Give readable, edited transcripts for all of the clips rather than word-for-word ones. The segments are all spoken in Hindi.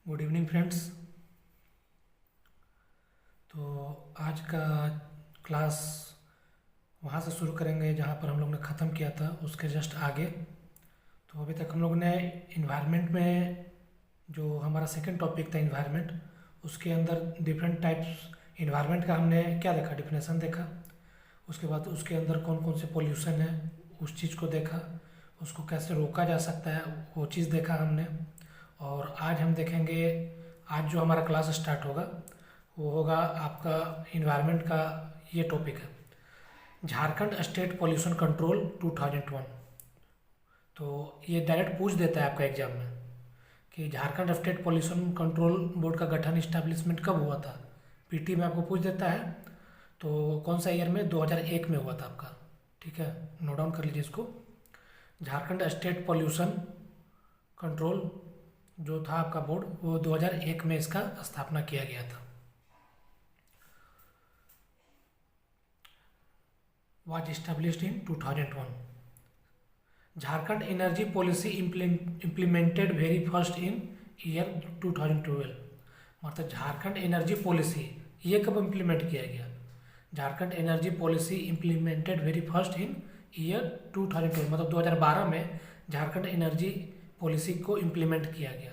Good evening friends. तो आज का क्लास वहाँ से शुरू करेंगे जहाँ पर हम लोग ने ख़त्म किया था, उसके जस्ट आगे। तो अभी तक हम लोग ने इन्वायरमेंट में जो हमारा सेकंड टॉपिक था इन्वायरमेंट, उसके अंदर डिफरेंट टाइप्स इन्वायरमेंट का हमने क्या देखा, डिफिनेशन देखा। उसके बाद उसके अंदर कौन कौन से पोल्यूशन है उस चीज़ को देखा, उसको कैसे रोका जा सकता है वो चीज़ देखा हमने। और आज हम देखेंगे, आज जो हमारा क्लास स्टार्ट होगा वो होगा आपका इन्वायरमेंट का। ये टॉपिक है झारखंड स्टेट पॉल्यूशन कंट्रोल 2001। तो ये डायरेक्ट पूछ देता है आपका एग्जाम में कि Jharkhand state pollution control board का गठन इस्टेब्लिशमेंट कब हुआ था। पीटी में आपको पूछ देता है। तो कौन सा ईयर में, 2001 में हुआ था आपका। ठीक है, नोट डाउन कर लीजिए इसको। झारखंड स्टेट पॉल्यूशन कंट्रोल जो था आपका बोर्ड, वो 2001 में इसका स्थापना किया गया था। was established in 2001. Jharkhand energy policy implemented very first in year 2012। मतलब झारखंड एनर्जी पॉलिसी ये कब इम्प्लीमेंट किया गया। Jharkhand energy policy implemented very first in year 2012, मतलब 2012 में झारखंड एनर्जी पॉलिसी को इम्प्लीमेंट किया गया।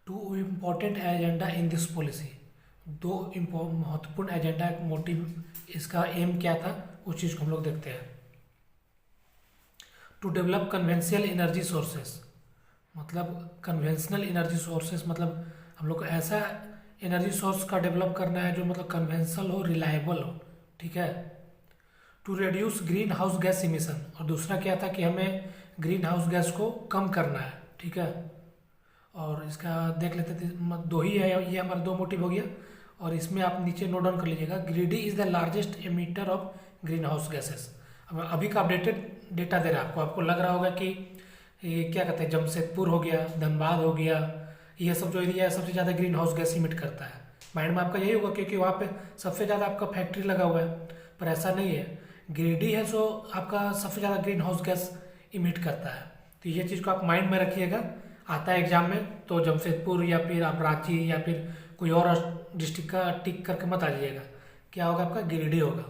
Two important agenda in this policy, दो महत्वपूर्ण एजेंडा, मोटिव, इसका एम क्या था उस चीज़ को हम लोग देखते हैं। To develop conventional energy sources, मतलब कन्वेंशनल एनर्जी सोर्सेस, मतलब हम लोग को ऐसा एनर्जी सोर्स का डेवलप करना है जो मतलब कन्वेंशनल हो, रिलायबल हो। ठीक है। To reduce green house gas emission, और दूसरा क्या था कि हमें ग्रीन हाउस गैस को कम करना है। ठीक है। और इसका देख लेते थे, दो ही है, ये हमारा दो मोटिव हो गया। और इसमें आप नीचे नोट डाउन कर लीजिएगा, Giridih is the largest emitter of green house gases. अभी का अपडेटेड डेटा दे रहा है आपको। आपको लग रहा होगा कि ये क्या कहते हैं, जमशेदपुर हो गया, धनबाद हो गया, ये सब जो एरिया है सबसे ज़्यादा ग्रीन हाउस गैस इमिट करता है। माइंड में आपका यही होगा क्योंकि वहाँ पे सबसे ज़्यादा आपका फैक्ट्री लगा हुआ है, पर ऐसा नहीं है। गिरिडीह है जो आपका सबसे ज़्यादा ग्रीन हाउस गैस इमिट करता है। तो ये चीज़ को आप माइंड में रखिएगा, आता है एग्जाम में तो जमशेदपुर या फिर आप रांची या फिर कोई और डिस्ट्रिक्ट का टिक करके मत आ जाइएगा। क्या होगा आपका, गिरिडीह होगा।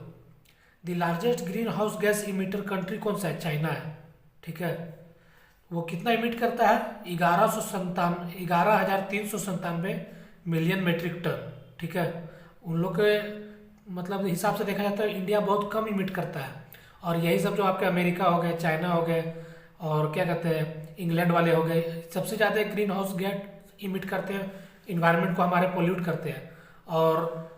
The largest green house gas emitter country कौन सा है, चाइना है। ठीक है। वो कितना इमिट करता है, 11,397 मिलियन मेट्रिक टन। ठीक है। उन लोग के मतलब हिसाब से देखा जाता है इंडिया बहुत कम इमिट करता है। और यही सब जो आपके अमेरिका हो गए, चाइना हो गए, और क्या कहते हैं इंग्लैंड वाले हो गए, सबसे ज़्यादा ग्रीन हाउस गैस इमिट करते हैं, इन्वायरमेंट को हमारे पोल्यूट करते हैं। और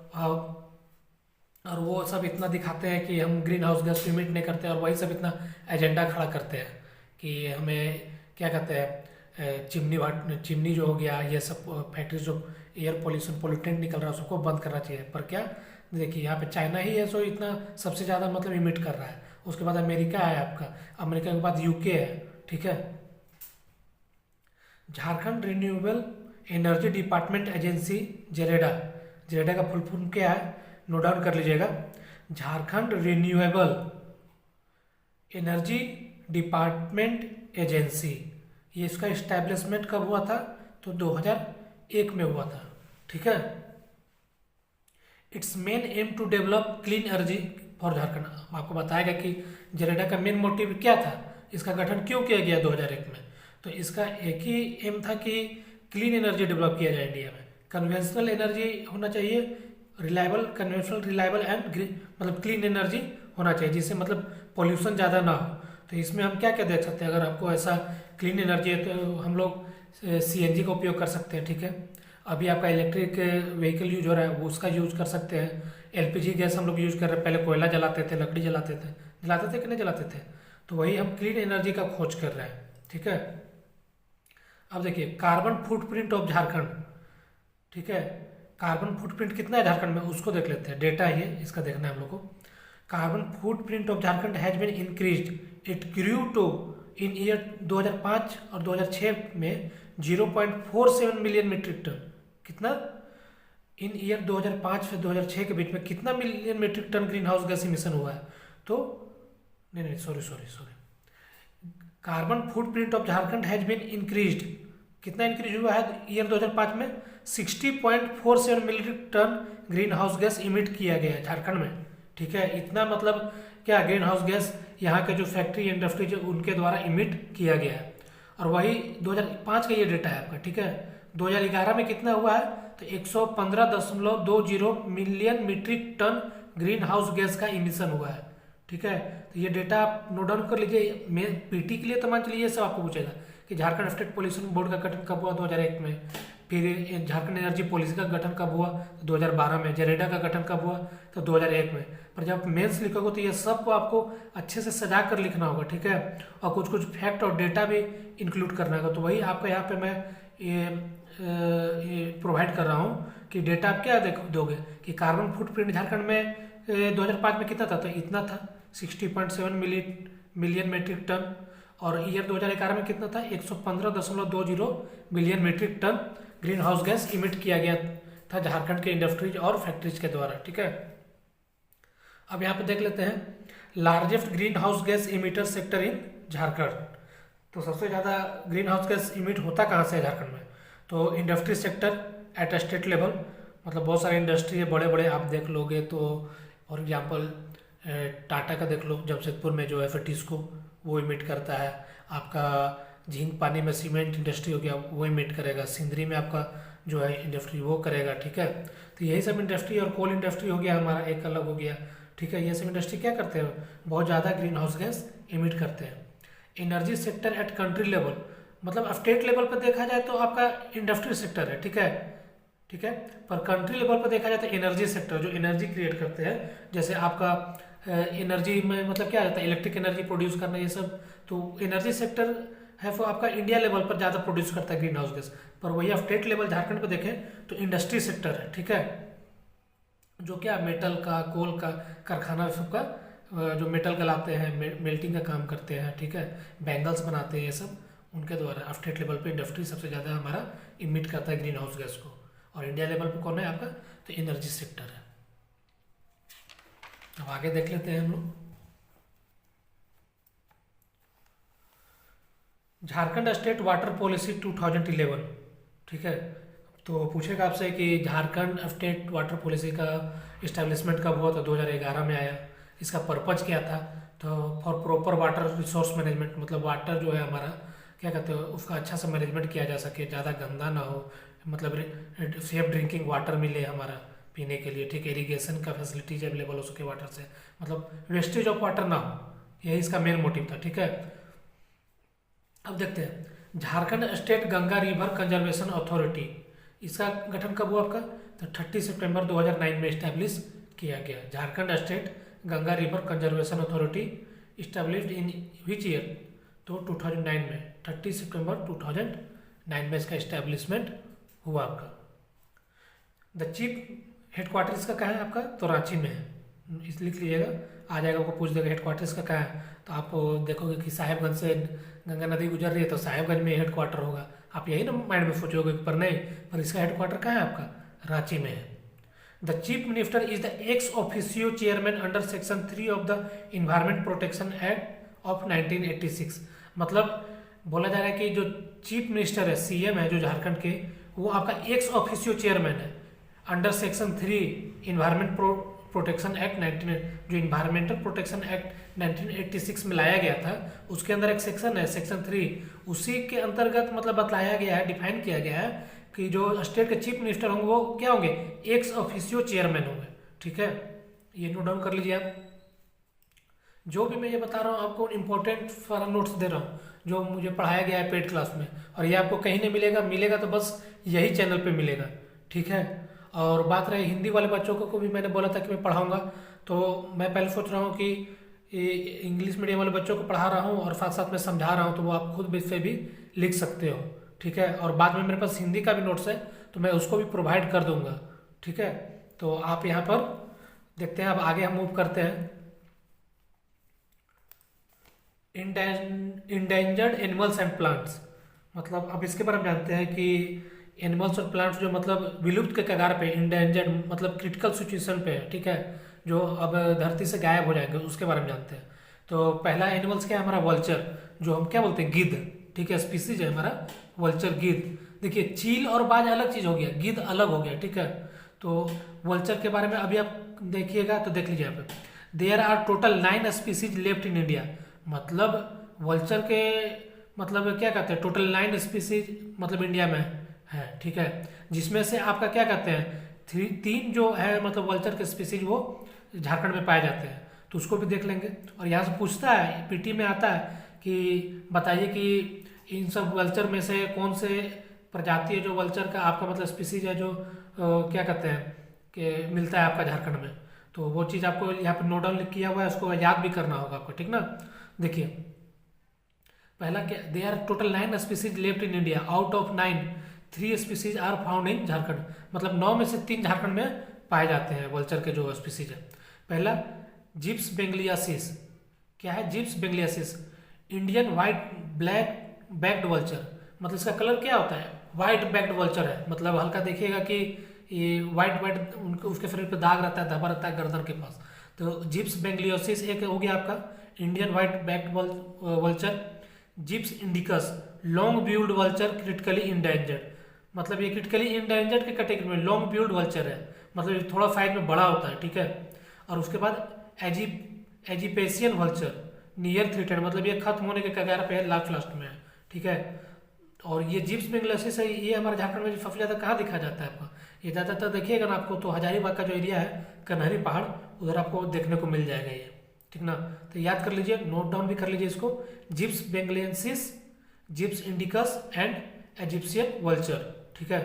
वो सब इतना दिखाते हैं कि हम ग्रीन हाउस गैस इमिट नहीं करते, और वही सब इतना एजेंडा खड़ा करते हैं कि हमें क्या कहते हैं चिमनी जो हो गया, ये सब फैक्ट्री जो एयर पोल्यूशन पोल्यूटेंट निकल रहा है उसको बंद करना चाहिए। पर क्या देखिए, यहाँ पे चाइना ही है जो इतना सबसे ज़्यादा मतलब इमिट कर रहा है। उसके बाद अमेरिका है आपका, अमेरिका के बाद यूके है। ठीक है। Jharkhand renewable energy department agency, JREDA. JREDA का फुल फॉर्म क्या है, नोट डाउन कर लीजिएगा। Jharkhand renewable energy department agency, ये इसका इस्टेब्लिशमेंट कब हुआ था, तो 2001 में हुआ था। ठीक है। It's main aim to develop clean energy for Jharkhand. आपको बताएगा कि जेरेडा का मेन मोटिव क्या था, इसका गठन क्यों किया गया 2001 में। तो इसका एक ही एम था कि क्लीन एनर्जी डेवलप किया जाए इंडिया में। कन्वेंशनल एनर्जी होना चाहिए, रिलायबल, कन्वेंशनल, रिलायबल एंड मतलब क्लीन एनर्जी होना चाहिए, जिससे मतलब पोल्यूशन ज़्यादा ना हो। तो इसमें हम क्या क्या देख सकते हैं, अगर आपको ऐसा क्लीन एनर्जी है तो हम लोग सीएनजी का उपयोग कर सकते हैं। ठीक है। अभी आपका इलेक्ट्रिक व्हीकल यूज हो रहा है, वो उसका यूज कर सकते हैं। एलपीजी गैस हम लोग यूज कर रहे हैं, पहले कोयला जलाते थे, लकड़ी जलाते थे कि नहीं जलाते थे। तो वही हम क्लीन एनर्जी का खोज कर रहे हैं। ठीक है। अब देखिए कार्बन फुटप्रिंट ऑफ झारखंड। ठीक है। कार्बन फुटप्रिंट कितना है झारखंड में, उसको देख लेते हैं। डेटा ये इसका देखना है हम लोग को। Carbon footprint of Jharkhand has been increased, it grew to in year 2005 और 2006 में 0.47 मिलियन मीट्रिक टन। कितना, इन ईयर 2005 से 2006 के बीच में कितना million metric tonne green house gas emission हुआ है। तो नहीं, sorry, carbon footprint of Jharkhand has been increased कितना इंक्रीज हुआ है ईयर 2005 में? 60.47 million tonne green house gas emit किया गया है झारखंड में। ठीक है, इतना मतलब क्या ग्रीन हाउस गैस यहाँ के जो फैक्ट्री इंडस्ट्री जो उनके द्वारा इमिट किया गया है। और वही 2005 का ये डेटा है आपका। ठीक है, 2011 में कितना हुआ है? तो 115.20 million metric tonne green house gas का इमिशन हुआ है। ठीक है, तो ये डेटा आप नोट डाउन कर लीजिए। मैं पीटी के लिए तो मान चलिए ये सब आपको पूछेगा कि झारखंड स्टेट पोल्यूशन बोर्ड का गठन कब हुआ? 2001 में। फिर झारखंड एनर्जी पॉलिसी का गठन कब हुआ? तो 2012 में। जेरेडा का गठन कब हुआ? तो 2001 में। पर जब मेंस लिखोगे तो ये सब को आपको अच्छे से सजा कर लिखना होगा। ठीक है, और कुछ कुछ फैक्ट और डेटा भी इंक्लूड करना होगा। तो वही आपको यहाँ पे मैं ये प्रोवाइड कर रहा हूँ कि डेटा आप क्या दोगे कि कार्बन फुटप्रिंट झारखंड में 2005 में कितना था? तो इतना था 60.7 मिलियन मीट्रिक टन। और ईयर 2011 में कितना था? 115.20 million metric tonne green house gas emit किया गया था झारखंड के इंडस्ट्रीज और फैक्ट्रीज के द्वारा। ठीक है, अब यहाँ पे देख लेते हैं largest green house gas emitter sector in Jharkhand. तो सबसे ज़्यादा ग्रीन हाउस गैस इमिट होता कहाँ से है झारखंड में? तो industry sector at state level, मतलब बहुत सारे इंडस्ट्री है बड़े बड़े, आप देख लोगे तो फॉर एग्जांपल टाटा का देख लो, जमशेदपुर में जो है टिस्को वो इमिट करता है। आपका झींग पानी में सीमेंट इंडस्ट्री हो गया वो इमिट करेगा। सिंदरी में आपका जो है इंडस्ट्री वो करेगा। ठीक है, तो यही सब इंडस्ट्री और कोल इंडस्ट्री हो गया हमारा, एक अलग हो गया। ठीक है, ये सब इंडस्ट्री क्या करते हैं? बहुत ज़्यादा ग्रीन हाउस गैस इमिट करते हैं। Energy sector at country level, मतलब स्टेट लेवल पर देखा जाए तो आपका इंडस्ट्री सेक्टर है। ठीक है, ठीक है, पर कंट्री लेवल पर देखा जाए तो एनर्जी सेक्टर जो एनर्जी क्रिएट करते हैं, जैसे आपका एनर्जी में मतलब क्या आता है? इलेक्ट्रिक एनर्जी प्रोड्यूस करना, ये सब। तो एनर्जी सेक्टर है वो आपका इंडिया लेवल पर ज़्यादा प्रोड्यूस करता है ग्रीन हाउस गैस। पर वही आप स्टेट लेवल झारखंड पर देखें तो इंडस्ट्री सेक्टर है। ठीक है, जो क्या मेटल का, कोल का कारखाना सबका जो मेटल गलाते हैं, मेल्टिंग का काम करते हैं। ठीक है, बैंगल्स बनाते हैं, ये सब उनके द्वारा स्टेट लेवल पे इंडस्ट्री सबसे ज़्यादा हमारा इमिट करता है ग्रीन हाउस गैस को। और इंडिया लेवल पे कौन है आपका? तो एनर्जी सेक्टर है। अब आगे देख लेते हैं हम लोग झारखंड स्टेट वाटर पॉलिसी 2011। ठीक है, तो पूछेगा आपसे कि झारखंड स्टेट वाटर पॉलिसी का इस्टेब्लिशमेंट कब हुआ? तो 2011 में आया। इसका पर्पज क्या था? तो for proper water resource management, मतलब वाटर जो है हमारा क्या कहते हैं उसका अच्छा से मैनेजमेंट किया जा सके, ज़्यादा गंदा ना हो, मतलब सेफ ड्रिंकिंग वाटर मिले हमारा पीने के लिए। ठीक, इरीगेशन का फैसिलिटीज अवेलेबल हो सके वाटर से, मतलब वेस्टेज ऑफ वाटर ना हो, यही इसका मेन मोटिव था। ठीक है, अब देखते हैं Jharkhand state Ganga river conservation authority, इसका गठन कब हुआ आपका? तो 30 सितंबर 2009 में इस्टेब्लिश किया गया। Jharkhand state Ganga river conservation authority established in which year? तो 2009 में, 30 सितंबर 2009 में इसका इस्टेब्लिशमेंट हुआ आपका। द चीफ हेडक्वार्टर इसका कहाँ है आपका? तो रांची में है, इस लिख लीजिएगा, आ जाएगा, आपको पूछ देगा हेडक्वार्टर इसका कहाँ है। तो आप देखोगे कि साहेबगंज से गंगा नदी गुजर रही है तो साहेबगंज में हेडक्वार्टर होगा, आप यही ना माइंड में सोचोगे, पर नहीं, पर इसका हेडक्वार्टर कहाँ है आपका? रांची में है। The chief minister is the ex officio chairman under section 3 of the environment protection act of 1986। मतलब बोला जा रहा है कि जो चीफ मिनिस्टर है, सीएम है जो झारखंड के, वो आपका एक्स ऑफिशियो चेयरमैन है under section 3 environment protection act 19, जो इन्वायरमेंटल प्रोटेक्शन एक्ट 1986 में लाया गया था, उसके अंदर एक सेक्शन है सेक्शन 3, उसी के अंतर्गत मतलब बतलाया गया है, डिफाइन किया गया है कि जो स्टेट के चीफ मिनिस्टर होंगे वो क्या होंगे? एक्स ऑफिशियो चेयरमैन होंगे। ठीक है, ये नोट डाउन कर लीजिए आप। जो भी मैं ये बता रहा हूँ आपको इम्पोर्टेंट सारा नोट्स दे रहा हूँ जो मुझे पढ़ाया गया है पेड क्लास में, और ये आपको कहीं नहीं मिलेगा, मिलेगा तो बस यही चैनल पे मिलेगा। ठीक है, और बात रही हिंदी वाले बच्चों को भी मैंने बोला था कि मैं पढ़ाऊँगा, तो मैं पहले सोच रहा हूँ कि इंग्लिश मीडियम वाले बच्चों को पढ़ा रहा हूँ और साथ साथ में समझा रहा हूँ, तो वो आप खुद से भी लिख सकते हो। ठीक है, और बाद में मेरे पास हिंदी का भी नोट्स है तो मैं उसको भी प्रोवाइड कर दूंगा। ठीक है, तो आप यहाँ पर देखते हैं। अब आगे हम मूव करते हैं इंडेंजर्ड एनिमल्स एंड प्लांट्स, मतलब अब इसके बारे में जानते हैं कि एनिमल्स और प्लांट्स जो मतलब विलुप्त के कगार पे, इंडेंजर्ड मतलब क्रिटिकल सिचुएशन पे है। ठीक है, जो अब धरती से गायब हो जाएंगे उसके बारे में जानते हैं। तो पहला एनिमल्स क्या है हमारा? वल्चर, जो हम क्या बोलते हैं गिद्ध। ठीक है, स्पीसीज है हमारा वल्चर गिद्ध। देखिए चील और बाज अलग चीज़ हो गया, गिद्ध अलग हो गया, ठीक है। तो वल्चर के बारे में अभी आप देखिएगा तो देख लीजिए यहाँ पे, there are total 9 species left in India. मतलब वल्चर के मतलब क्या कहते हैं, टोटल 9 स्पीसीज मतलब इंडिया में है, ठीक है। जिसमें से आपका क्या कहते हैं, 3 जो है मतलब वल्चर के स्पीसीज वो झारखंड में पाए जाते हैं, तो उसको भी देख लेंगे। और यहाँ से पूछता है, पीटी में आता है कि बताइए कि इन सब वल्चर में से कौन से प्रजाति है जो वल्चर का आपका मतलब स्पीसीज है जो क्या कहते हैं कि मिलता है आपका झारखंड में। तो वो चीज़ आपको यहाँ पे नोट डाउन किया हुआ है, उसको याद भी करना होगा आपको, ठीक ना। देखिए पहला क्या, they are total 9 species left in India, out of 9 3 species are found in Jharkhand. मतलब 9 में से 3 झारखंड में पाए जाते हैं वल्चर के जो स्पीसीज है। पहला जिप्स बेंगलियासिस। क्या है Gyps bengalensis? Indian white black backed vulture. मतलब इसका कलर क्या होता है, वाइट बैक्ड वल्चर है। मतलब हल्का देखिएगा कि ये वाइट वाइट उसके शरीर पे दाग रहता है, धब्बा रहता है गर्दन के पास। तो जिप्स बेंगलियोसिस एक हो गया आपका Indian white backed vulture. Gyps indicus long billed vulture critically endangered. मतलब ये क्रिटिकली इंडेंजर्ड के कैटेगरी में लॉन्ग ब्यूल्ड वल्चर है, मतलब ये थोड़ा साइज में बड़ा होता है, ठीक है। और उसके बाद एजिपेशियन वल्चर नियर थ्रेटेड, मतलब ये खत्म होने के कगार पे है, लास्ट में है, ठीक है। और ये जिप्स बेंगलियोसिस है, ये हमारे झारखंड में सबसे ज़्यादा कहाँ दिखा जाता है आपका, ये ज़्यादातर देखिएगा ना आपको तो हजारीबाग का जो एरिया है कन्हरी पहाड़, उधर आपको देखने को मिल जाएगा ये, ठीक ना। तो याद कर लीजिए, नोट डाउन भी कर लीजिए इसको, Gyps bengalensis, Gyps indicus and Egyptian vulture, ठीक है।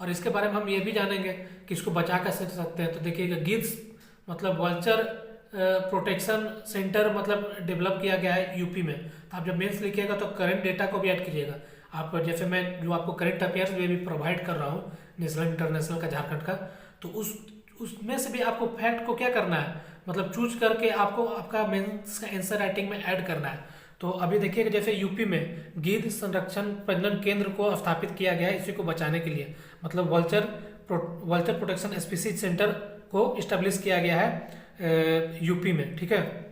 और इसके बारे में हम ये भी जानेंगे कि इसको बचा कैसे सकते हैं। तो देखिएगा गिद्ध मतलब वल्चर प्रोटेक्शन सेंटर मतलब डेवलप किया गया है यूपी में। तो आप जब मेंस लिखिएगा तो करंट डेटा को भी ऐड कीजिएगा आप, जैसे मैं जो आपको करंट अफेयर्स में भी प्रोवाइड कर रहा हूँ नेशनल इंटरनेशनल का झारखंड का, तो उसमें से भी आपको फैक्ट को क्या करना है, मतलब चूज करके आपको आपका मेंस का आंसर राइटिंग में ऐड करना है। तो अभी देखिएगा जैसे यूपी में गिद्ध संरक्षण प्रजनन केंद्र को स्थापित किया गया है इसी को बचाने के लिए, मतलब वल्चर प्रोटेक्शन स्पीसीज सेंटर को इस्टेब्लिश किया गया है यूपी में, ठीक है।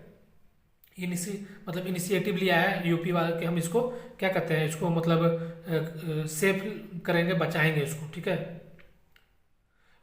मतलब इनिशिएटिव लिया है यूपी वाले कि हम इसको क्या कहते हैं, इसको मतलब सेफ करेंगे, बचाएंगे इसको, ठीक है।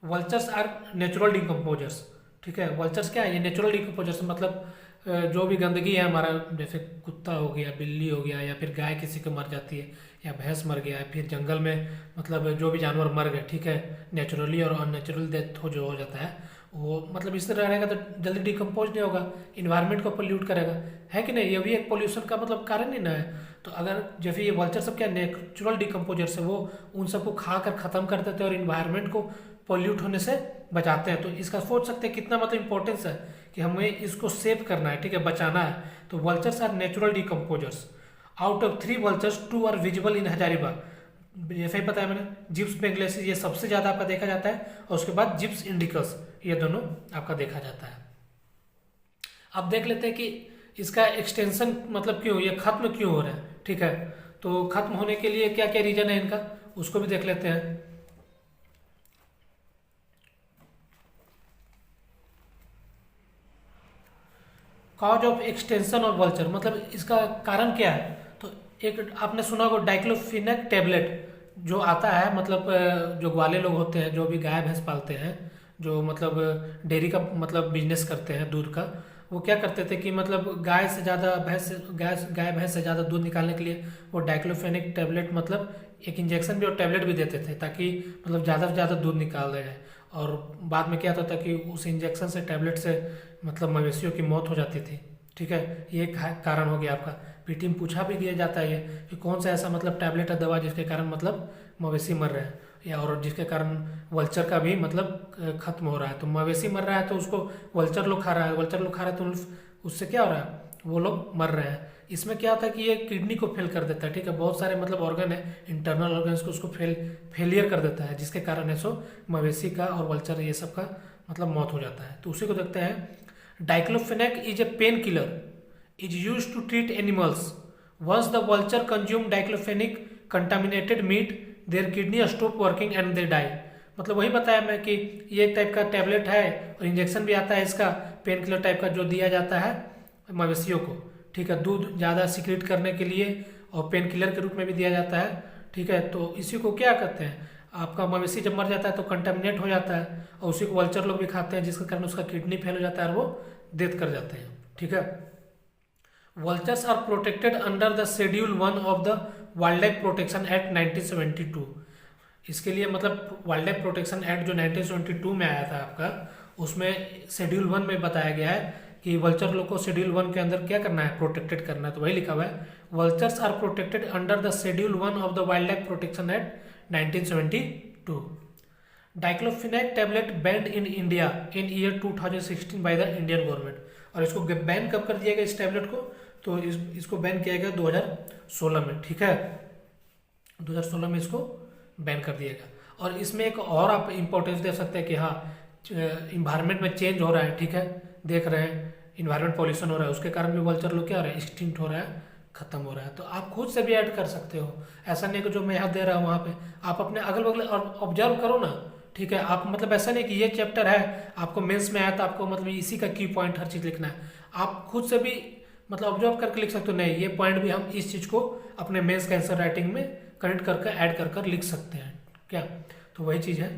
वल्चर्स आर नेचुरल डिकम्पोजर्स, ठीक है। वल्चर्स क्या है, ये नेचुरल डिकम्पोजर्स मतलब जो भी गंदगी है हमारा, जैसे कुत्ता हो गया, बिल्ली हो गया, या फिर गाय किसी को मर जाती है, या भैंस मर गया है, फिर जंगल में मतलब जो भी जानवर मर गए, ठीक है, नेचुरली और अननेचुरल डेथ जो हो जाता है वो मतलब इस तरह रहेगा तो जल्दी डिकम्पोज नहीं होगा, इन्वायरमेंट को पोल्यूट करेगा, है कि नहीं। ये भी एक पोल्यूशन का मतलब कारण ही ना है। तो अगर जैसे ये वल्चर सब क्या नेचुरल डिकम्पोजर्स है, वो उन सबको खा कर खत्म कर देते हैं और इन्वायरमेंट को पोल्यूट होने से बचाते हैं। तो इसका सोच सकते हैं कितना मतलब इंपॉर्टेंस है कि हमें इसको सेव करना है, ठीक है, बचाना है। तो vultures are natural decomposers. Out of 3 vultures 2 are visible in Hazaribagh. जैसे ही पता है मैंने, जिप्स बेंगलियोसिस ये सबसे ज़्यादा आपका देखा जाता है, और उसके बाद जिप्स इंडिकस, ये दोनों आपका देखा जाता है। अब देख लेते हैं कि इसका एक्सटेंशन मतलब क्यों, ये खत्म क्यों हो रहा है, ठीक है। तो खत्म होने के लिए क्या क्या रीजन है इनका, उसको भी देख लेते हैं। Cause of extension of vulture, मतलब इसका कारण क्या है। तो एक आपने सुना होगा डाइक्लोफिनेक टेबलेट जो आता है, मतलब जो ग्वाले लोग होते हैं जो भी गाय भैंस पालते हैं, जो मतलब डेयरी का मतलब बिजनेस करते हैं दूध का, वो क्या करते थे कि मतलब गाय गाय भैंस से ज़्यादा दूध निकालने के लिए वो डाइक्लोफेनिक टेबलेट मतलब एक इंजेक्शन भी और टेबलेट भी देते थे, ताकि मतलब ज़्यादा से ज़्यादा दूध निकाल दिया जाए। और बाद में क्या होता था कि उस इंजेक्शन से, टेबलेट से मतलब मवेशियों की मौत हो जाती थी, ठीक है। ये एक कारण हो गया आपका। पीटी में पूछा भी दिया जाता है ये कि कौन सा ऐसा मतलब टैबलेट है, दवा जिसके कारण मतलब मवेशी मर रहे हैं, या और जिसके कारण वल्चर का भी मतलब खत्म हो रहा है। तो मवेशी मर रहा है तो उसको वल्चर लोग खा रहा है, वल्चर लोग खा रहा है तो उससे क्या हो रहा है, वो लोग मर रहे हैं। इसमें क्या होता है कि ये किडनी को फेल कर देता है, ठीक है। बहुत सारे मतलब ऑर्गन है, इंटरनल ऑर्गन्स को उसको फेलियर कर देता है, जिसके कारण ऐसो मवेशी का और वल्चर ये सब का मतलब मौत हो जाता है। तो उसी को देखते हैं। Diclofenac is a pain killer is used to treat animals. Once the vulture consume diclofenac contaminated meat, their kidney stop working and they die. मतलब वही बताया मैं कि ये एक टाइप का टैबलेट है और इंजेक्शन भी आता है इसका, पेन किलर टाइप का, जो दिया जाता है मवेशियों को, ठीक है, दूध ज़्यादा सिक्रीट करने के लिए और पेन किलर के रूप में भी दिया जाता है। ठीक है, तो इसी को क्या कहते हैं, आपका मवेशी जब मर जाता है तो कंटेमिनेट हो जाता है और उसी को वल्चर लोग भी खाते हैं, जिसके कारण उसका किडनी फेल हो जाता है और वो डेथ कर जाते हैं। ठीक है, vultures are protected under the schedule 1 of the wild life protection act 1972। इसके लिए मतलब वाइल्ड लाइफ प्रोटेक्शन एक्ट जो 1972 में आया था आपका, उसमें शेड्यूल 1 में बताया गया है कि वल्चर लोग को शेड्यूल 1 के अंदर क्या करना है, प्रोटेक्टेड करना है। तो वही लिखा हुआ है, vultures are protected under the schedule 1 of the wild life protection act 1972। Diclofenac tablet banned in India in year 2016 by the Indian government. और इसको बैन कब कर दिया गया इस टैबलेट को, तो इसको बैन किया गया 2016 में। ठीक है, 2016 में इसको बैन कर दिया गया। और इसमें एक और आप इम्पोर्टेंस दे सकते हैं कि हाँ, इन्वायरमेंट में चेंज हो रहा है। ठीक है, देख रहे हैं इन्वायरमेंट पॉल्यूशन हो रहा है, उसके कारण भी वल्चर लोग क्या हो रहा है, एक्सटिंक्ट हो रहा है, खत्म हो रहा है। तो आप खुद से भी ऐड कर सकते हो, ऐसा नहीं कि जो मैं यहाँ दे रहा हूँ वहाँ पे आप अपने अगल बगल ऑब्जर्व करो ना। ठीक है, आप मतलब ऐसा नहीं कि ये चैप्टर है आपको मेंस में आया तो आपको मतलब इसी का की पॉइंट हर चीज़ लिखना है, आप खुद से भी मतलब ऑब्जर्व करके लिख सकते हो, नहीं ये पॉइंट भी हम इस चीज़ को अपने मेंस का आंसर राइटिंग में कनेक्ट करके ऐड कर कर लिख सकते हैं क्या। तो वही चीज़ है,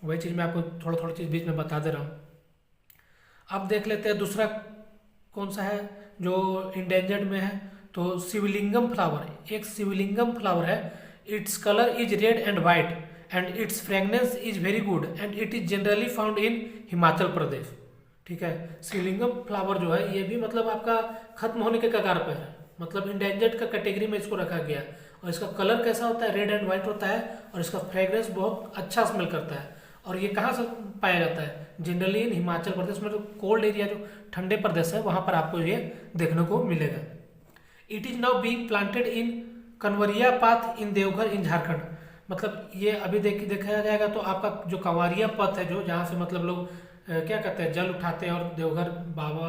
वही चीज़ मैं आपको थोड़ा थोड़ा चीज़ बीच में बता दे रहा हूँ। अब देख लेते हैं दूसरा कौन सा है जो इंडेंजर्ड में है। तो शिवलिंगम फ्लावर, एक शिवलिंगम फ्लावर है, its colour is red and white and its fragrance is very good and it is generally found in Himachal Pradesh. ठीक है, शिवलिंगम फ्लावर जो है ये भी मतलब आपका खत्म होने के कगार पर है, मतलब इंडेंजर्ड का कैटेगरी में इसको रखा गया। और इसका कलर कैसा होता है, रेड एंड व्हाइट होता है, और इसका फ्रेग्रेंस बहुत अच्छा स्मेल करता है। और ये कहाँ से पाया जाता है, जनरली इन हिमाचल प्रदेश में, जो कोल्ड एरिया जो ठंडे प्रदेश है वहाँ पर आपको ये देखने को मिलेगा। It is now being planted in Kanwariya path in Deoghar in Jharkhand. मतलब ये अभी देखा जाएगा तो आपका जो कंवरिया पथ है, जो जहाँ से मतलब लोग क्या कहते हैं जल उठाते हैं और देवघर बाबा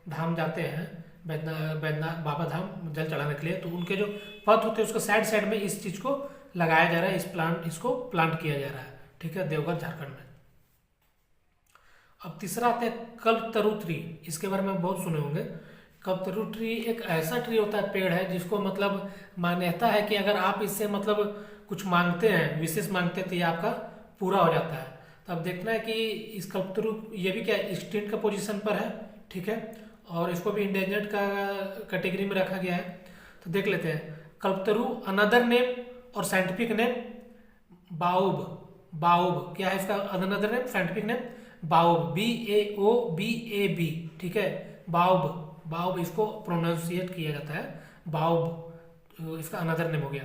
धाम जाते हैं, बैद्यनाथ बाबा धाम जल चढ़ाने के लिए, तो उनके जो पथ होते हैं उसके साइड साइड में इस चीज़ को लगाया जा रहा है, इसको प्लांट किया जा रहा है। ठीक है, देवघर झारखंड में। अब तीसरा आता है कल्पतरु ट्री, इसके बारे में बहुत सुने होंगे। कल्पतरु ट्री एक ऐसा ट्री होता है, पेड़ है, जिसको मतलब मान्यता है कि अगर आप इससे मतलब कुछ मांगते हैं, विशेष मांगते हैं, तो ये आपका पूरा हो जाता है। तो अब देखना है कि इस कल्पतरु, ये भी क्या एक्सटिंक्ट का पोजीशन पर है। ठीक है, और इसको भी इंडेंजर्ड का कैटेगरी में रखा गया है। तो देख लेते हैं कल्पतरु, अनदर नेम और साइंटिफिक नेम बाउब। बाउब क्या है इसका another name, scientific name baobab, BAOBAB। ठीक है, बाउब, बाउब इसको प्रोनाउंसिएट किया जाता है, बाउब इसका अनदर नेम हो गया।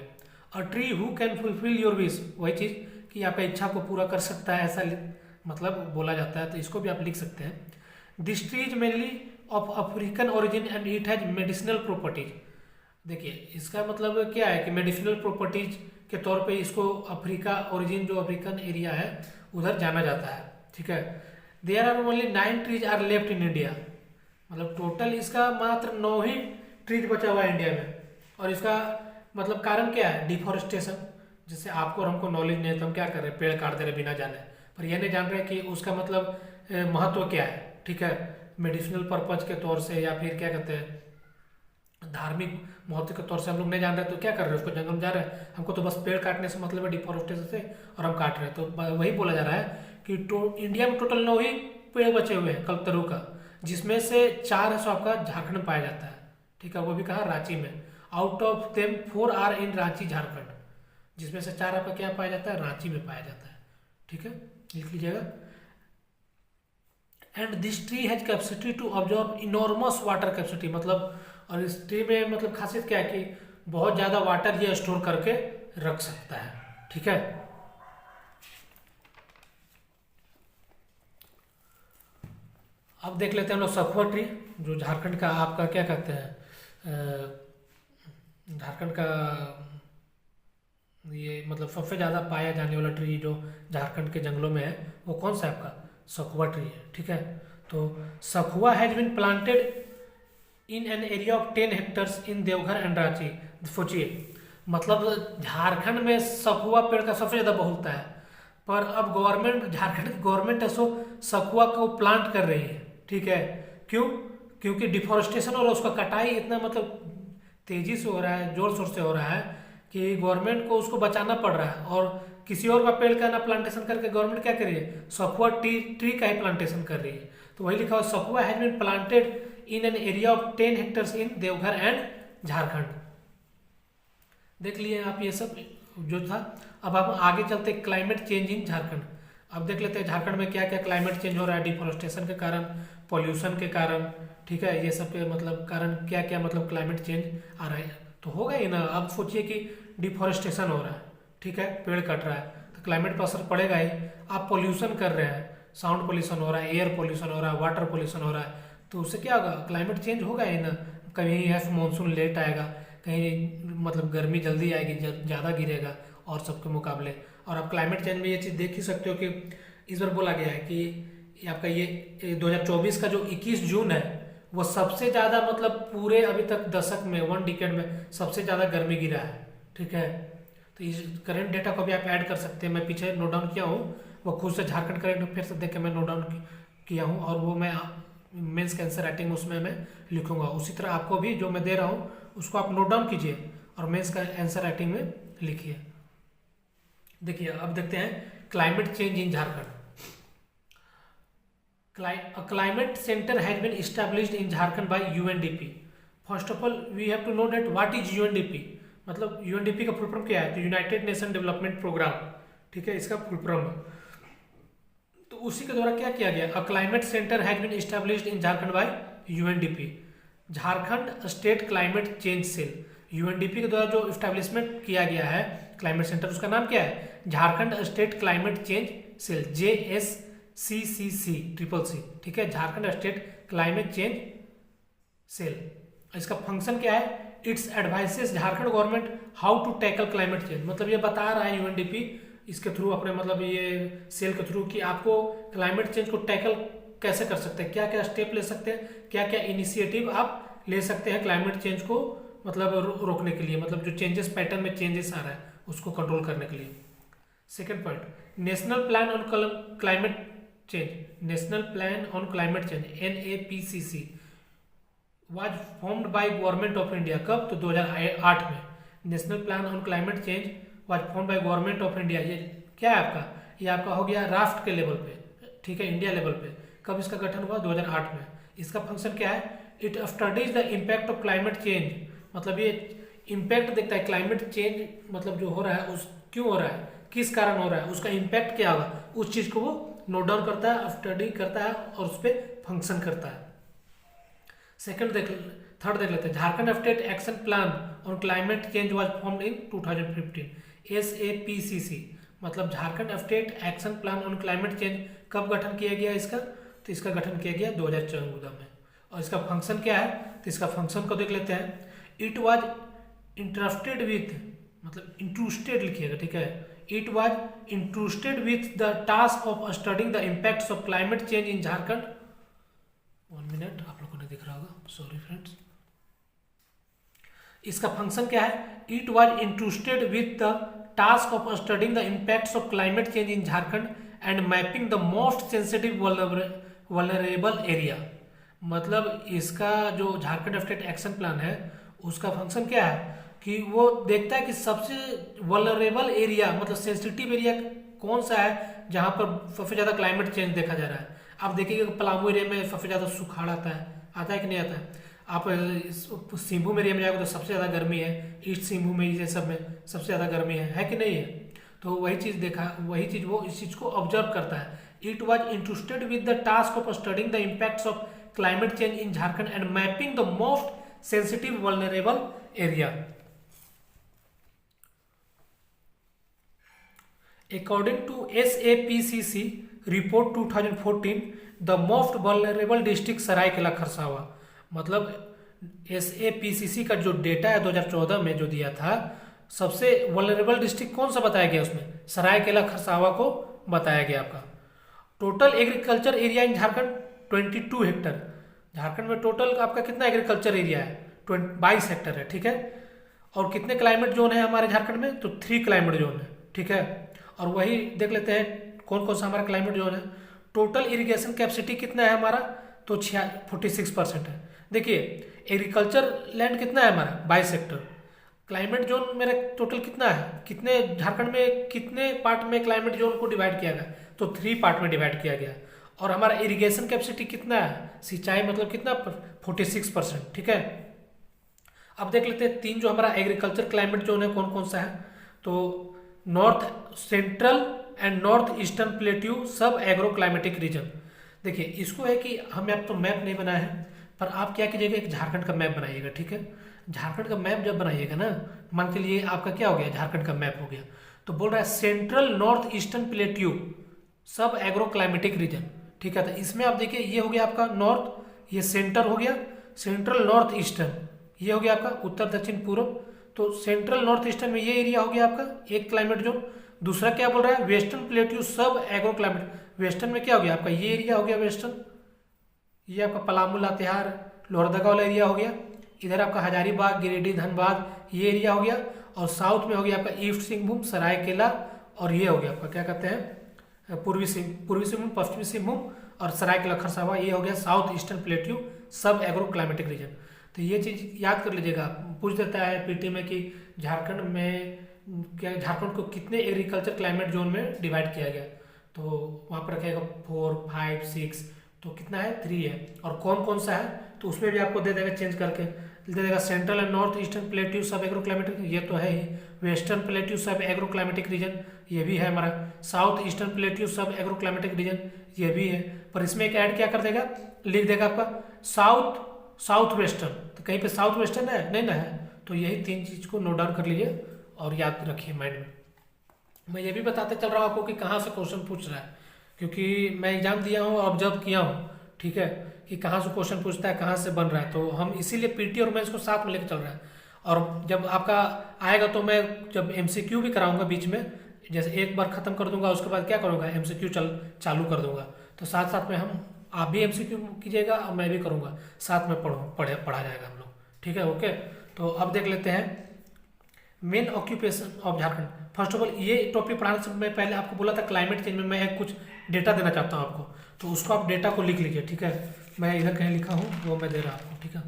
A tree who can fulfil your wish, वही चीज़ कि आपका इच्छा को पूरा कर सकता है, ऐसा मतलब बोला जाता है। तो इसको भी आप लिख सकते हैं। This tree is mainly of African origin and it has medicinal properties. देखिए इसका मतलब क्या है कि मेडिसिनल प्रॉपर्टीज के तौर पे इसको अफ्रीका ओरिजिन, जो अफ्रीकन एरिया है उधर जाना जाता है। ठीक है, there are only 9 trees are left in India, मतलब टोटल इसका मात्र 9 ही ट्रीज बचा हुआ है इंडिया में। और इसका मतलब कारण क्या है, डिफॉरेस्टेशन। जैसे आपको और हमको नॉलेज नहीं है तो हम क्या कर रहे हैं, पेड़ काट दे रहे बिना जाने, पर यह नहीं जान रहे कि उसका मतलब महत्व क्या है। ठीक है, मेडिसिनल पर्पज के तौर से या फिर क्या कहते हैं धार्मिक महत्व के तौर से हम लोग नहीं जान रहे, तो क्या कर रहे हैं, उसको जंगल में जा रहे हैं, हमको तो बस पेड़ काटने से मतलब है, डिफॉरेस्टेशन से, और हम काट रहे हैं। तो वही बोला जा रहा है कि इंडिया में टोटल 9 ही पेड़ बचे हुए हैं कल्पतरु का, जिसमें से 4 है सो आपका झारखंड में पाया जाता है। ठीक है, वो भी कहा रांची में। Out of them 4 are in Ranchi Jharkhand, जिसमें से 4 आपका क्या पाया जाता है, रांची में पाया जाता है। ठीक है, लिख लीजिएगा। And this tree has capacity to absorb enormous water capacity, मतलब और इस ट्री में मतलब खासियत क्या है कि बहुत ज़्यादा वाटर ये स्टोर करके रख सकता है। ठीक है, अब देख लेते हैं हम लोग सखुआ ट्री, जो झारखंड का आपका क्या कहते हैं, झारखंड का ये मतलब सबसे ज़्यादा पाया जाने वाला ट्री जो झारखंड के जंगलों में है, वो कौन सा है आपका, सखुआ ट्री है। ठीक है, तो सखुआ has been planted in an area of 10 hectares in Deoghar and Ranchi. सोचिए मतलब झारखंड में सखुआ पेड़ का सबसे ज़्यादा बहुलता है, पर अब गवर्नमेंट, झारखंड की गवर्नमेंट है सो सखुआ को प्लांट कर रही है। ठीक है, क्यों, क्योंकि डिफॉरेस्टेशन और उसका कटाई इतना मतलब तेजी से हो रहा है, जोर शोर से हो रहा है कि गवर्नमेंट को उसको बचाना पड़ रहा है। और किसी और का पेड़ का ना प्लांटेशन करके गवर्नमेंट क्या कर रही है, सखुआ ट्री का ही प्लांटेशन कर रही है। तो वही लिखा हुआ, सखुआ has been planted in an area of 10 hectares in Deoghar and Jharkhand. देख लिए आप ये सब जो था। अब हम आगे चलते क्लाइमेट चेंज इन झारखंड। अब देख लेते हैं झारखंड में क्या क्या क्लाइमेट चेंज हो रहा है, डिफोरेस्टेशन के कारण, पॉल्यूशन के कारण, ठीक है, ये सब के मतलब कारण क्या क्या मतलब क्लाइमेट चेंज आ रहा है। तो होगा ही ना। अब सोचिए कि डिफोरेस्टेशन हो रहा है, ठीक है, पेड़ कट रहा है, तो क्लाइमेट पर असर पड़ेगा ही। आप पॉल्यूशन कर रहे हैं, साउंड पॉल्यूशन हो रहा है, एयर पॉल्यूशन हो रहा है, वाटर पॉल्यूशन हो रहा है, तो उससे क्या होगा, क्लाइमेट चेंज होगा ही ना। कहीं मानसून लेट आएगा, कहीं मतलब गर्मी जल्दी आएगी, ज़्यादा गिरेगा और सबके मुकाबले। और आप क्लाइमेट चेंज में ये चीज़ देख ही सकते हो कि इस बार बोला गया है कि आपका ये 2024 का जो 21 जून है वो सबसे ज़्यादा मतलब पूरे अभी तक दशक में, 1 डिकेड में सबसे ज़्यादा गर्मी गिरा है, ठीक है। तो इस करंट डेटा को भी आप ऐड कर सकते हैं। मैं पीछे नोट डाउन किया हूँ, वो खुद से झारखंड करंट फिर से देख के मैं नोट डाउन किया हूँ, और वो मैं मेंस के आंसर राइटिंग उसमें मैं लिखूंगा। उसी तरह आपको भी जो मैं दे रहा हूँ उसको आप नोट डाउन कीजिए और मेंस का आंसर राइटिंग में लिखिए। देखिए अब देखते हैं climate change in Jharkhand. A climate center has been established in Jharkhand by UNDP. First of all, we have to know that what is UNDP. मतलब UNDP का फुल फॉर्म क्या है, तो यूनाइटेड नेशन डेवलपमेंट प्रोग्राम, ठीक है, इसका फुल फॉर्म है। तो उसी के द्वारा क्या किया गया, a climate centre has been established in Jharkhand by UNDP, Jharkhand state climate change cell. UNDP के द्वारा जो इस्टेब्लिशमेंट किया गया है क्लाइमेट सेंटर, उसका नाम क्या है, Jharkhand state climate change cell, JSCCC triple C, ठीक है, Jharkhand state climate change cell. इसका फंक्शन क्या है, it's advises Jharkhand government how to tackle climate change. मतलब ये बता रहा है UNDP इसके थ्रू, अपने मतलब ये सेल के थ्रू, कि आपको क्लाइमेट चेंज को टैकल कैसे कर सकते हैं, क्या क्या स्टेप ले सकते हैं, क्या क्या इनिशिएटिव आप ले सकते हैं क्लाइमेट चेंज को मतलब रोकने के लिए, मतलब जो चेंजेस पैटर्न में चेंजेस आ रहा है उसको कंट्रोल करने के लिए। Second point, national plan on climate change, national plan on climate change NAPCC was formed by government of India. कब, तो 2008 में। National plan on climate change was formed by government of India. ये क्या है आपका, ये आपका हो गया राष्ट्र के लेवल पे, ठीक है, इंडिया लेवल पे। कब इसका गठन हुआ, 2008 में। इसका फंक्शन क्या है, it studies the impact of climate change. मतलब ये इम्पैक्ट देखता है क्लाइमेट चेंज मतलब जो हो रहा है उस क्यों हो रहा है, किस कारण हो रहा है, उसका इम्पैक्ट क्या होगा, उस चीज को वो नोट डाउन करता है, स्टडी करता है और उस पर फंक्शन करता है। थर्ड देख लेते हैं, Jharkhand state action plan on climate change was formed in 2015, SAPCC। मतलब Jharkhand state action plan on climate change कब गठन किया गया इसका, तो इसका गठन किया गया 2014 में। और इसका फंक्शन क्या है, तो इसका फंक्शन को देख लेते हैं। इट वाज इंटरेस्टेड विथ, मतलब इंट्रूस्टेड लिखिएगा, ठीक है, it was entrusted with the task of studying the impacts of climate change in Jharkhand. 1 minute, आप लोगों ने दिख रहा होगा, सॉरी फ्रेंड्स। इसका फंक्शन क्या है, it was entrusted with the task of studying the impacts of climate change in Jharkhand and mapping the most sensitive vulnerable area. मतलब इसका जो झारखंड स्टेट एक्शन प्लान है उसका फंक्शन क्या है कि वो देखता है कि सबसे वल्नरेबल एरिया मतलब सेंसिटिव एरिया कौन सा है जहाँ पर सबसे ज़्यादा क्लाइमेट चेंज देखा जा रहा है। आप देखिएगा पलामू एरिया में सबसे ज़्यादा सुखाड़ आता है कि नहीं आता है। आप सिंहभूम एरिया में जाएगा तो सबसे ज़्यादा गर्मी है, ईस्ट सिंहभूम ये सब में सबसे ज़्यादा गर्मी है कि नहीं है। तो वही चीज़ देखा, वही चीज़ वो इस चीज़ को ऑब्जर्व करता है। It was interested with the task of studying the impacts of climate change in Jharkhand and mapping the most sensitive vulnerable area. According to SAPCC report 2014, the most vulnerable district Seraikela Kharsawan. मतलब SAPCC का जो डेटा है 2014 में जो दिया था, सबसे वल्नरेबल डिस्ट्रिक्ट कौन सा बताया गया उसमें, सरायकेला खरसावा को बताया गया। आपका total agriculture area in Jharkhand 22 Hector. Jharkhand में टोटल आपका कितना एग्रीकल्चर एरिया है, 22 हेक्टर है, ठीक है। और कितने क्लाइमेट जोन है हमारे झारखंड में, तो 3 क्लाइमेट जोन है, ठीक है। और वही देख लेते हैं कौन कौन सा हमारा क्लाइमेट जोन है। टोटल इरिगेशन कैपेसिटी कितना है हमारा, तो 46% है। देखिए एग्रीकल्चर लैंड कितना है हमारा 22 हेक्टर। क्लाइमेट जोन मेरा टोटल कितना है, कितने झारखंड में कितने पार्ट में क्लाइमेट जोन को डिवाइड किया गया, तो 3 पार्ट में डिवाइड किया गया। और हमारा इरिगेशन कैपेसिटी कितना है, सिंचाई मतलब कितना 46%। ठीक है, अब देख लेते हैं 3 जो हमारा एग्रीकल्चर क्लाइमेट जोन है कौन कौन सा है। तो north central and north eastern plateau सब एग्रो क्लाइमेटिक रीजन। देखिए इसको है कि हमें अब तो मैप नहीं बनाया है, पर आप क्या कीजिएगा एक झारखंड का मैप बनाइएगा। ठीक है, झारखंड का मैप जब बनाइएगा ना, मान के लिए आपका क्या हो गया, झारखंड का मैप हो गया, तो बोल रहा है सेंट्रल नॉर्थ ईस्टर्न प्लेट्यू सब एग्रो क्लाइमेटिक रीजन। ठीक है, तो इसमें आप देखिए ये हो गया आपका नॉर्थ, ये सेंटर हो गया, सेंट्रल नॉर्थ ईस्टर्न ये हो गया आपका उत्तर दक्षिण पूर्व। तो सेंट्रल नॉर्थ ईस्टर्न में ये एरिया हो गया आपका एक क्लाइमेट जोन। दूसरा क्या बोल रहा है, वेस्टर्न प्लेट्यू सब एग्रो क्लाइमेट। वेस्टर्न में क्या हो गया आपका, ये एरिया हो गया वेस्टर्न, ये आपका पलामू लातेहार लोहरदगा वाला एरिया हो गया। इधर आपका हजारीबाग गिरिडीह धनबाद ये एरिया हो गया। और साउथ में हो गया आपका ईस्ट सिंहभूम सरायकेला, और ये हो गया आपका क्या कहते हैं पूर्वी सिंहभूम पश्चिमी सिंहभूम और सरायकेला खरसावां, ये हो गया साउथ ईस्टर्न प्लेट्यू सब एग्रो क्लाइमेटिक रीजन। तो ये चीज याद कर लीजिएगा, पूछ देता है पीटी में कि झारखंड में क्या, झारखंड को कितने एग्रीकल्चर क्लाइमेट जोन में डिवाइड किया गया, तो वहाँ पर रखेगा 4, 5, 6, तो कितना है 3 है। और कौन कौन सा है तो उसमें भी आपको दे देगा चेंज करके, दे देगा central and north eastern plateau सब एग्रो क्लाइमेटिक, ये तो है ही। वेस्टर्न प्लेट्यू सब एग्रो क्लाइमेटिक रीजन ये भी है हमारा। साउथ ईस्टर्न प्लेट्यू सब एग्रो क्लाइमेटिक रीजन ये भी है। पर इसमें एक ऐड क्या कर देगा, लिख देगा आपका साउथ वेस्टर्न, तो कहीं पे साउथ वेस्टर्न है नहीं ना है, तो यही 3 चीज को नोट डाउन कर लीजिए और याद रखिए माइंड में। मैं ये भी बताते चल रहा हूँ आपको कि कहाँ से क्वेश्चन पूछ रहा है, क्योंकि मैं एग्जाम दिया हूँ ऑब्जर्व किया हूँ। ठीक है, कि कहाँ से क्वेश्चन पूछता है, कहाँ से बन रहा है, तो हम इसीलिए पीटी और मैं इसको साथ में लेकर चल रहा है। और जब आपका आएगा तो मैं जब एमसीक्यू भी कराऊंगा बीच में, जैसे एक बार खत्म कर दूंगा उसके बाद क्या करूंगा एमसीक्यू चालू कर दूंगा, तो साथ साथ में हम आप भी एमसीक्यू कीजिएगा और मैं भी करूंगा, साथ में पढ़ा जाएगा हम लोग। ठीक है, ओके। तो अब देख लेते हैं main occupation of Jharkhand. First of all ये टॉपिक पढ़ाने से मैं पहले आपको बोला था क्लाइमेट चेंज में मैं एक कुछ डेटा देना चाहता हूँ आपको, तो उसको आप डेटा को लिख लीजिए। ठीक है, मैं इधर कहीं लिखा हूँ वो मैं दे रहा आपको। ठीक है,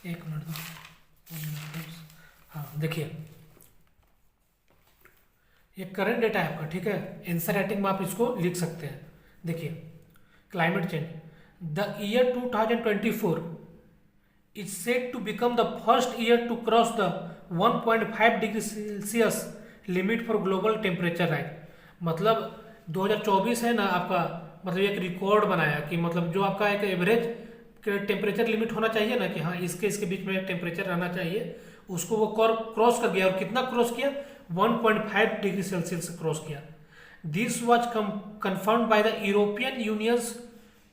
एक मिनट दो। हाँ देखिए ये करंट डेटा है आपका। ठीक है, आंसर राइटिंग में आप इसको लिख सकते हैं। देखिए climate change, the year 2024 is said to become the first year to cross the 1.5 degree Celsius limit for global temperature rise. मतलब 2024 है ना आपका, मतलब एक रिकॉर्ड बनाया कि मतलब जो आपका एक एवरेज टेम्परेचर लिमिट होना चाहिए ना कि हाँ इसके इसके बीच में टेम्परेचर रहना चाहिए, उसको वो क्रॉस कर गया। और कितना क्रॉस किया, 1.5 डिग्री सेल्सियस क्रॉस किया। This was confirmed bye the European Union's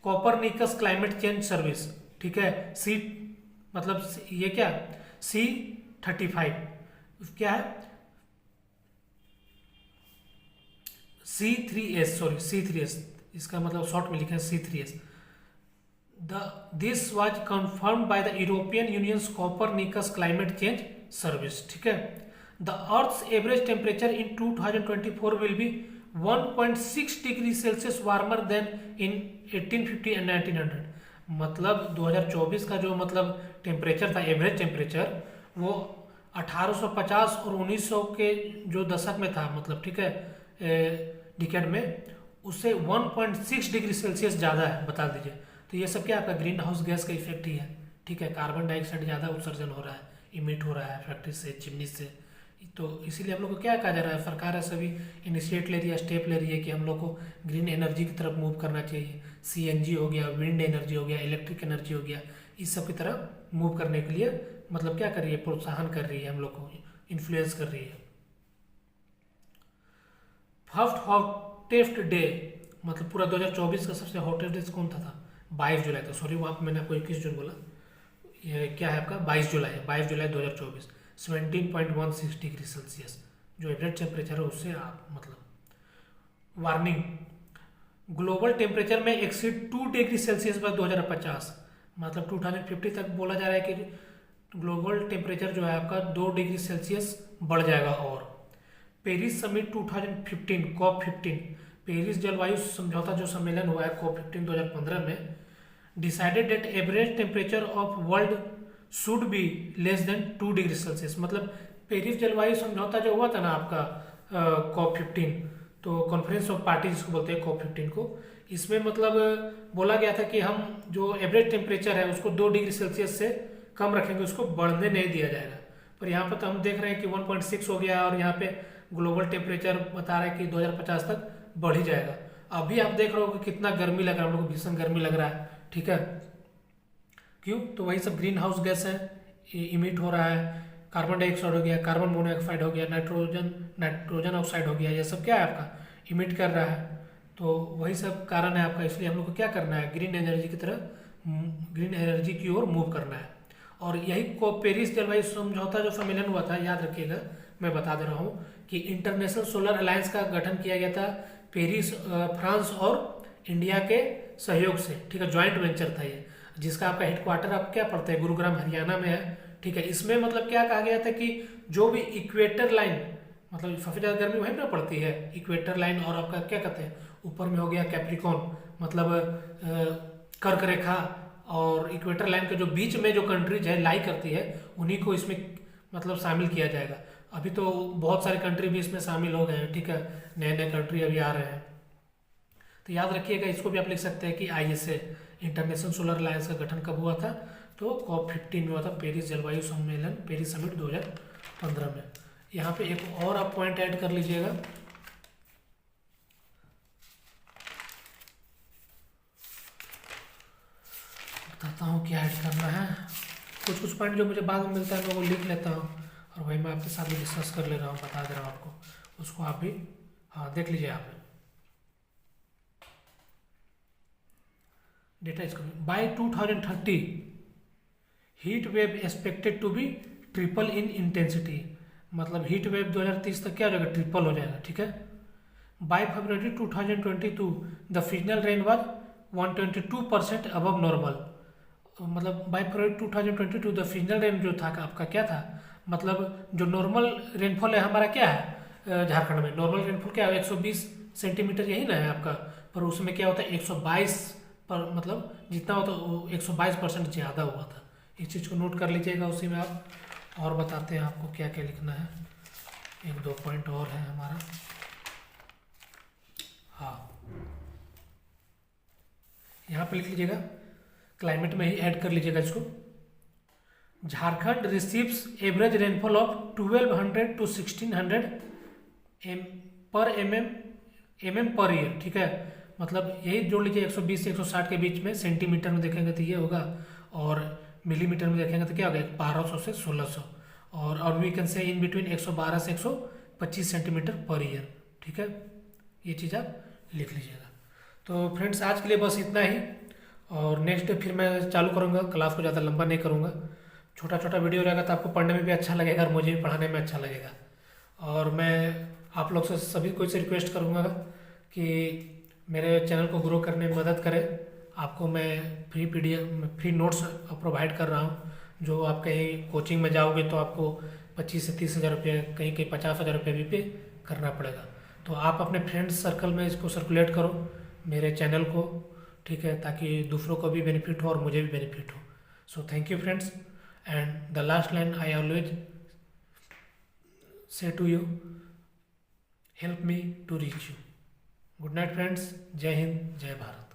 Copernicus climate change service. ठीक है, सी मतलब ये क्या C35 क्या है C3S, इसका मतलब शॉर्ट में लिखा है C3S। This was confirmed by the European Union's Copernicus climate change service. ठीक है, the earth's average temperature in 2024 will be 1.6 degree Celsius warmer than in 1850 and 1900। मतलब 2024 का जो मतलब टेम्परेचर था, एवरेज टेम्परेचर, वो 1850 और 1900 के जो दशक में था, मतलब ठीक है डिकेड में, उससे 1.6 डिग्री सेल्सियस ज़्यादा है, बता दीजिए। तो ये सब क्या आपका ग्रीन हाउस गैस का इफेक्ट ही है। ठीक है, कार्बन डाइऑक्साइड ज़्यादा उत्सर्जन हो रहा है, इमिट हो रहा है फैक्ट्री से, चिमनी से। तो इसीलिए हम लोग को क्या कहा जा रहा है, सरकार है सभी इनिशिएट ले रही है, स्टेप ले रही है कि हम लोग को ग्रीन एनर्जी की तरफ मूव करना चाहिए। सीएनजी हो गया, विंड एनर्जी हो गया, इलेक्ट्रिक एनर्जी हो गया, इस सब की तरफ मूव करने के लिए मतलब क्या कर रही है, प्रोत्साहन कर रही है, हम लोग को इन्फ्लुएंस कर रही है। फर्स्ट हॉटेस्ट डे, मतलब पूरा 2024 का सबसे हॉटेस्ट डे कौन था 22 जुलाई था। सॉरी वहाँ पर मैंने आपको 21 जून बोला, ये क्या है आपका 22 जुलाई, 22 जुलाई 2024, 17.16 डिग्री सेल्सियस जो एवरेज टेम्परेचर है उससे आप मतलब वार्निंग। ग्लोबल टेम्परेचर में एक्सीड 2 डिग्री सेल्सियस बाय 2050, मतलब 2050 तक बोला जा रहा है कि तो ग्लोबल टेम्परेचर जो है आपका 2 डिग्री सेल्सियस बढ़ जाएगा। और पेरिस समिट 2015 COP15, पेरिस जलवायु समझौता जो सम्मेलन हुआ है COP15 2015 में, decided that average temperature of world should be less than 2 degree Celsius. मतलब पेरिस जलवायु समझौता जो हुआ था ना आपका COP15, तो कॉन्फ्रेंस ऑफ पार्टी जिसको बोलते हैं COP15 को, इसमें मतलब बोला गया था कि हम जो एवरेज टेम्परेचर है उसको 2 डिग्री सेल्सियस से कम रखेंगे, उसको बढ़ने नहीं दिया जाएगा। पर यहाँ पर तो हम देख रहे हैं कि 1.6 हो गया, और यहाँ पे ग्लोबल टेम्परेचर बता रहा है कि 2050 तक बढ़ ही जाएगा। अभी आप देख रहे हो कि कितना गर्मी लग रहा है, हम लोग को भीषण गर्मी लग रहा है, ठीक है। क्यों? तो वही सब ग्रीन हाउस गैस है, इमिट हो रहा है, कार्बन डाइऑक्साइड हो गया, कार्बन मोनोऑक्साइड हो गया, नाइट्रोजन ऑक्साइड हो गया, ये सब क्या है आपका इमिट कर रहा है। तो वही सब कारण है आपका, इसलिए हम लोग को क्या करना है, ग्रीन एनर्जी की तरह, ग्रीन एनर्जी की ओर मूव करना है। और यही को पेरिस जलवायु समझौता जो सम्मेलन हुआ था, याद रखिएगा, मैं बता दे रहा हूँ कि इंटरनेशनल सोलर अलायंस का गठन किया गया था पेरिस, फ्रांस और इंडिया के सहयोग से, ठीक है। ज्वाइंट वेंचर था ये, जिसका आपका हेडक्वार्टर आप क्या पड़ता है, गुरुग्राम हरियाणा में है, ठीक है। इसमें मतलब क्या कहा गया था कि जो भी इक्वेटर लाइन, मतलब सबसे ज़्यादा गर्मी वहीं पर पड़ती है, इक्वेटर लाइन, और आपका क्या कहते हैं ऊपर में हो गया कैप्रिकॉन, मतलब कर्क रेखा, और इक्वेटर लाइन के जो बीच में जो कंट्रीज है लाई करती है, उन्हीं को इसमें मतलब शामिल किया जाएगा। अभी तो बहुत सारे कंट्री भी इसमें शामिल हो गए हैं, ठीक है, नए नए कंट्री अभी आ रहे हैं। तो याद रखिएगा, इसको भी आप लिख सकते हैं कि ISA, इंटरनेशनल सोलर अलायंस का गठन कब हुआ था, तो COP15 में हुआ था, पेरिस जलवायु सम्मेलन, पेरिस समिट 2015 में। यहाँ पे एक और आप पॉइंट ऐड कर लीजिएगा, बताता हूँ क्या ऐड करना है। कुछ कुछ पॉइंट जो मुझे बाद में मिलता है मैं वो लिख लेता हूँ, और वही मैं आपके साथ भी डिस्कस कर ले रहा हूँ, बता दे रहा हूँ आपको, उसको आप भी हाँ देख लीजिए आप। डेटा इसको by 2030 heat wave expected to be triple in intensity, मतलब हीट वेव 2030 तक क्या हो जाएगा, ट्रिपल हो जाएगा, ठीक है। By February 2022 the seasonal rain was 122% above normal, मतलब by February 2022 the seasonal rain जो था आपका क्या था, मतलब जो नॉर्मल रेनफॉल है हमारा क्या है झारखंड में, नॉर्मल रेनफॉल क्या है 120 सेंटीमीटर, यही ना है आपका। पर उसमें क्या होता है 122 पर, मतलब जितना होता है वो 122% ज़्यादा हुआ था। इस चीज़ को नोट कर लीजिएगा उसी में आप। और बताते हैं आपको क्या क्या लिखना है, एक दो पॉइंट और है हमारा। हाँ, यहाँ पे लिख लीजिएगा, क्लाइमेट में ही ऐड कर लीजिएगा इसको। Jharkhand receives average rainfall of 1200 to 1600 पर एम पर ईयर, ठीक है। मतलब यही जोड़ लीजिए, 120 से 160 के बीच में, सेंटीमीटर में देखेंगे तो ये होगा, और मिलीमीटर में देखेंगे तो क्या होगा 1200 से 1600, और we can say in between 112 से 125 सेंटीमीटर पर ईयर, ठीक है। ये चीज़ आप लिख लीजिएगा। तो फ्रेंड्स आज के लिए बस इतना ही, और नेक्स्ट डे फिर मैं चालू करूँगा, क्लास को ज़्यादा लंबा नहीं करूँगा, छोटा छोटा वीडियो रहेगा तो आपको पढ़ने में भी अच्छा लगेगा और मुझे भी पढ़ाने में अच्छा लगेगा। और मैं आप लोग से सभी को इसे रिक्वेस्ट करूँगा कि मेरे चैनल को ग्रो करने में मदद करें। आपको मैं free PDF, free notes provide कर रहा हूँ, जो आप कहीं कोचिंग में जाओगे तो आपको 25 से 30 हज़ार रुपये, कहीं कहीं 50 हज़ार रुपये भी पे करना पड़ेगा। तो आप अपने फ्रेंड्स सर्कल में इसको सर्कुलेट करो, मेरे चैनल को, ठीक है, ताकि दूसरों को भी बेनिफिट हो और मुझे भी बेनिफिट हो। So thank you friends, and the last line I always say to you, help me to reach you. Good night friends, जय हिंद, जय भारत।